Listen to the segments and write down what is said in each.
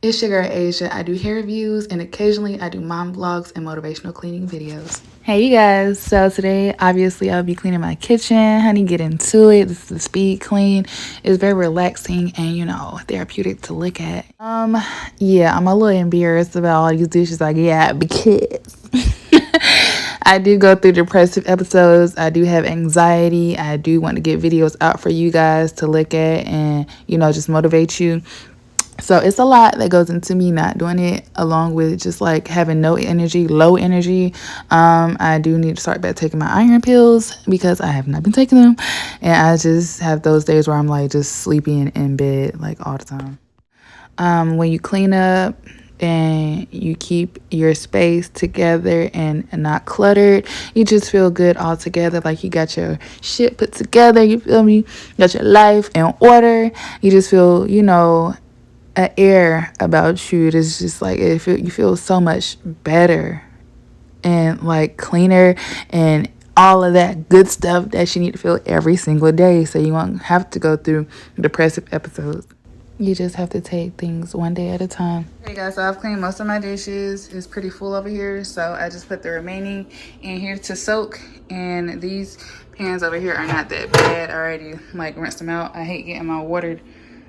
It's your girl Asia. I do hair reviews and occasionally I do mom vlogs and motivational cleaning videos. Hey you guys, so today obviously I'll be cleaning my kitchen. Honey, get into it. This is the speed clean. It's very relaxing and therapeutic to look at. Yeah, I'm a little embarrassed about all these dishes I got because I do go through depressive episodes. I do have anxiety. I do want to get videos out for you guys to look at and just motivate you. So it's a lot that goes into me not doing it, along with just like having no energy, low energy. I do need to start back taking my iron pills because I have not been taking them. And I just have those days where I'm like just sleeping in bed like all the time. When you clean up and you keep your space together and not cluttered, you just feel good all together. Like you got your shit put together, you feel me? You got your life in order. You just feel, an air about you. It's just like you feel so much better and like cleaner and all of that good stuff that you need to feel every single day, so you won't have to go through depressive episodes. You just have to take things one day at a time. Hey guys, so I've cleaned most of my dishes. It's pretty full over here, so I just put the remaining in here to soak. And these pans over here are not that bad. I already like rinsed them out. I hate getting my water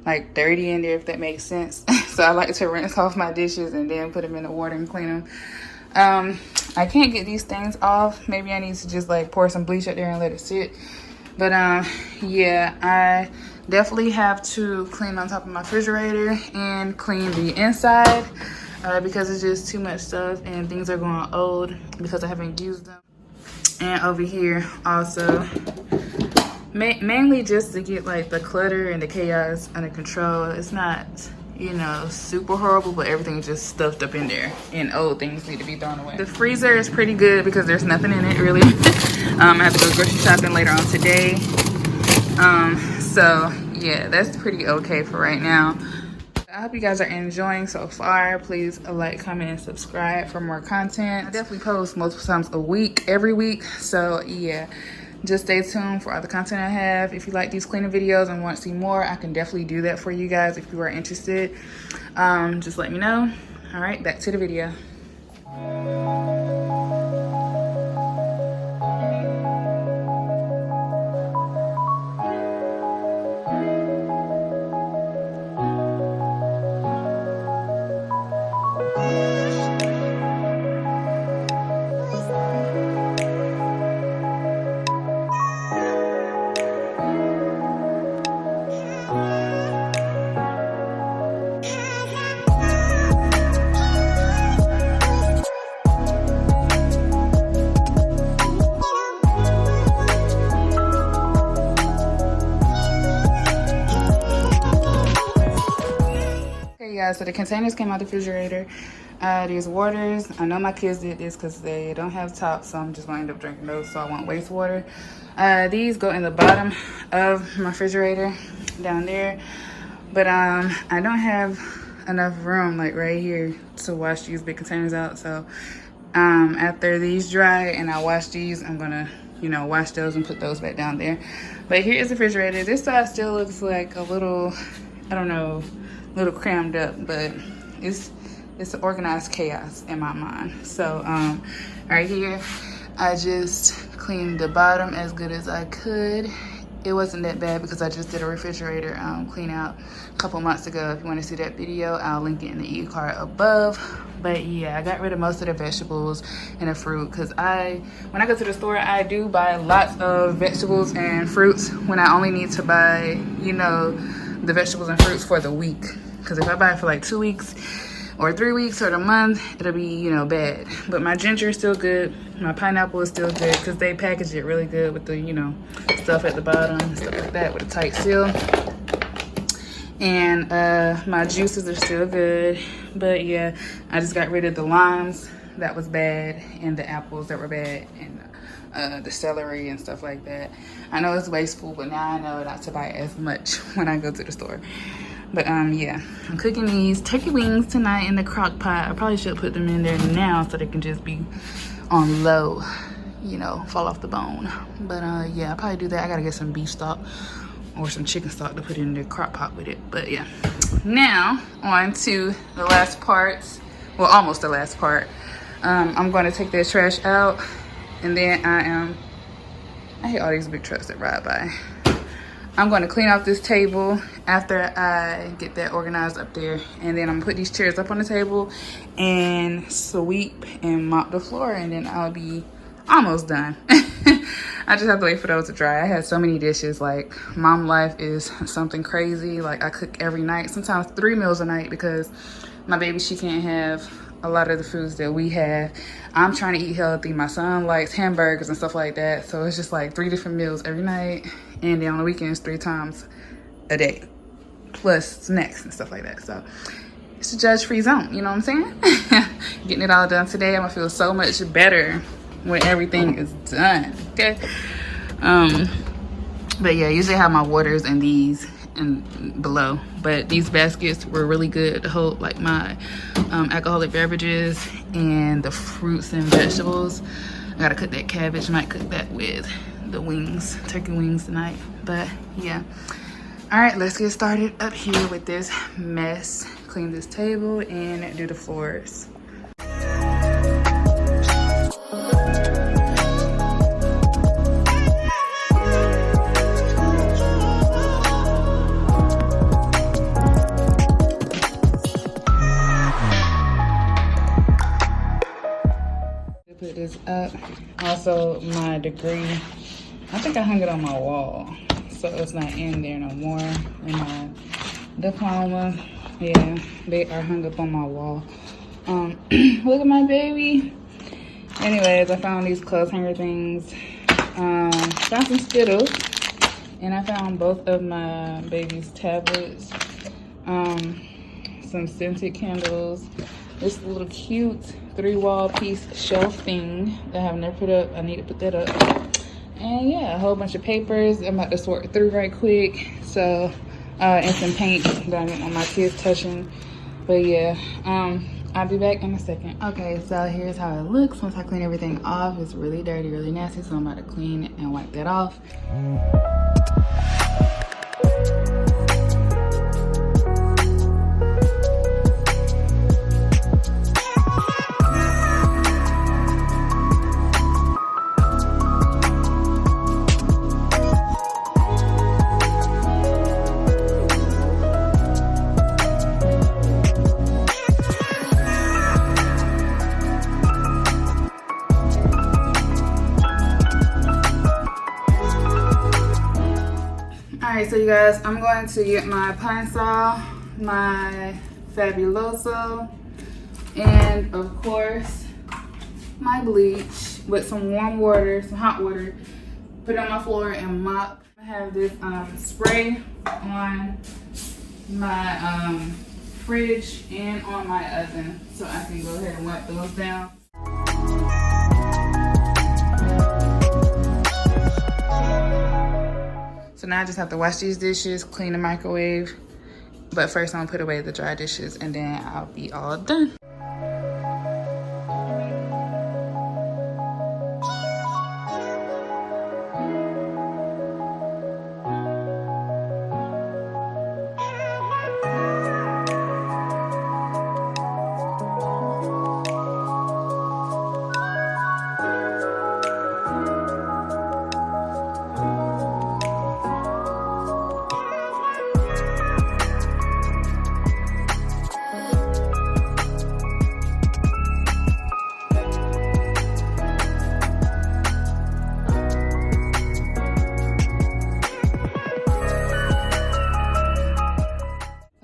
like dirty in there, if that makes sense. So I like to rinse off my dishes and then put them in the water and clean them. I can't get these things off. Maybe I need to just like pour some bleach up there and let it sit. But yeah, I definitely have to clean on top of my refrigerator and clean the inside because it's just too much stuff and things are going old because I haven't used them. And over here also, mainly just to get like the clutter and the chaos under control. It's not, super horrible, but everything's just stuffed up in there and old things need to be thrown away. The freezer is pretty good because there's nothing in it really. I have to go grocery shopping later on today. So yeah, that's pretty okay for right now. I hope you guys are enjoying so far. Please like, comment, and subscribe for more content. I definitely post multiple times a week, every week. So yeah, just stay tuned for all the content I have. If you like these cleaning videos and want to see more, I can definitely do that for you guys if you are interested. Just let me know. All right, back to the video. So the containers came out the refrigerator. These waters, I know my kids did this because they don't have tops, so I'm just going to end up drinking those so I won't waste water. These go in the bottom of my refrigerator down there, but I don't have enough room like right here to wash these big containers out. So after these dry and I wash these, I'm gonna wash those and put those back down there. But here is the refrigerator. This side still looks like a little, I don't know, little crammed up, but it's organized chaos in my mind. So right here I just cleaned the bottom as good as I could. It wasn't that bad because I just did a refrigerator clean out a couple months ago. If you want to see that video, I'll link it in the e-card above. But yeah, I got rid of most of the vegetables and the fruit because when I go to the store, I do buy lots of vegetables and fruits when I only need to buy, the vegetables and fruits for the week. Because if I buy it for like 2 weeks or 3 weeks or the month, it'll be, bad. But my ginger is still good. My pineapple is still good because they package it really good with the, stuff at the bottom, stuff like that with a tight seal. And my juices are still good. But yeah, I just got rid of the limes that was bad and the apples that were bad and the celery and stuff like that. I know it's wasteful, but now I know not to buy as much when I go to the store. But yeah, I'm cooking these turkey wings tonight in the crock pot. I probably should put them in there now so they can just be on low, fall off the bone. But yeah, I'll probably do that. I gotta get some beef stock or some chicken stock to put in the crock pot with it. But yeah, now on to the last parts. Well, almost the last part. I'm going to take the trash out, and then I hate all these big trucks that ride by. I'm going to clean off this table after I get that organized up there, and then I'm gonna put these chairs up on the table and sweep and mop the floor, and then I'll be almost done. I just have to wait for those to dry. I had so many dishes. Like, mom life is something crazy. Like, I cook every night, sometimes 3 meals a night, because my baby, she can't have a lot of the foods that we have. I'm trying to eat healthy. My son likes hamburgers and stuff like that. So it's just like 3 different meals every night. And then on the weekends, 3 times a day, plus snacks and stuff like that. So it's a judge-free zone, you know what I'm saying? Getting it all done today, I'm gonna feel so much better when everything is done, okay? But yeah, usually I have my waters in these and below, but these baskets were really good to hold like my alcoholic beverages and the fruits and vegetables. I gotta cook that cabbage. Might cook that with the wings, turkey wings tonight. But yeah, all right, let's get started up here with this mess. Clean this table and do the floors. Put this up. Also, my degree, I think I hung it on my wall, so it's not in there no more. And my diploma, yeah, they are hung up on my wall. Look at my baby. Anyways, I found these clothes hanger things. Found some Skittles, and I found both of my baby's tablets. Some scented candles. This little cute 3-wall piece shelf thing that I have never put up. I need to put that up. And yeah, a whole bunch of papers I'm about to sort through right quick. So, and some paint that I didn't want my kids touching. But yeah, I'll be back in a second. Okay, so here's how it looks once I clean everything off. It's really dirty, really nasty, so I'm about to clean and wipe that off. Alright, so you guys, I'm going to get my pine saw, my Fabuloso, and of course, my bleach with some warm water, some hot water. Put it on my floor and mop. I have this spray on my fridge and on my oven, so I can go ahead and wipe those down. So now I just have to wash these dishes, clean the microwave. But first I'm gonna put away the dry dishes and then I'll be all done.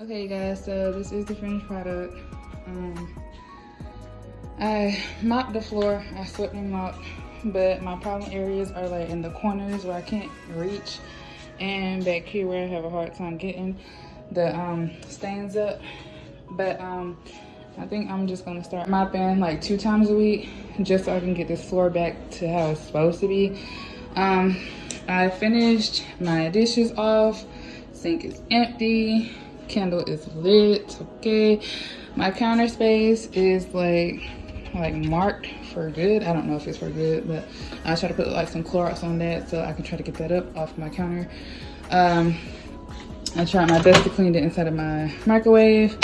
Okay guys, so this is the finished product. I mopped the floor, I swept and mopped, but my problem areas are like in the corners where I can't reach, and back here where I have a hard time getting the stains up. But I think I'm just gonna start mopping like 2 times a week just so I can get this floor back to how it's supposed to be. I finished my dishes off, sink is empty, candle is lit, okay. My counter space is like marked for good. I don't know if it's for good, but I try to put like some Clorox on that so I can try to get that up off my counter. I tried my best to clean it inside of my microwave.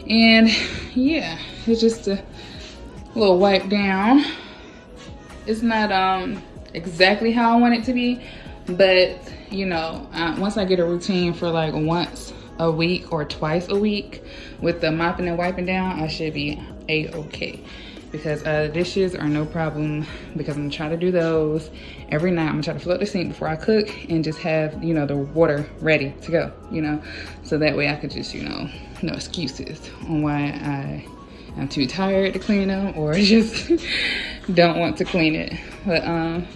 And yeah, it's just a little wipe down. It's not exactly how I want it to be, but you know, once I get a routine for like once a week or twice a week with the mopping and wiping down, I should be a-okay. Because dishes are no problem, because I'm gonna try to do those every night. I'm gonna try to float the sink before I cook and just have, you know, the water ready to go, you know, so that way I could just, you know, no excuses on why I am too tired to clean them or just don't want to clean it. But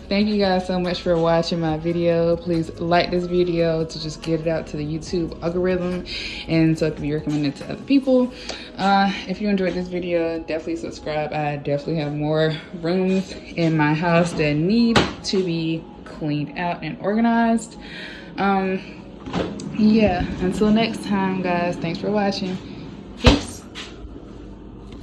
thank you guys so much for watching my video. Please like this video to just get it out to the YouTube algorithm and so it can be recommended to other people. If you enjoyed this video, definitely subscribe. I definitely have more rooms in my house that need to be cleaned out and organized. Yeah, until next time guys, thanks for watching.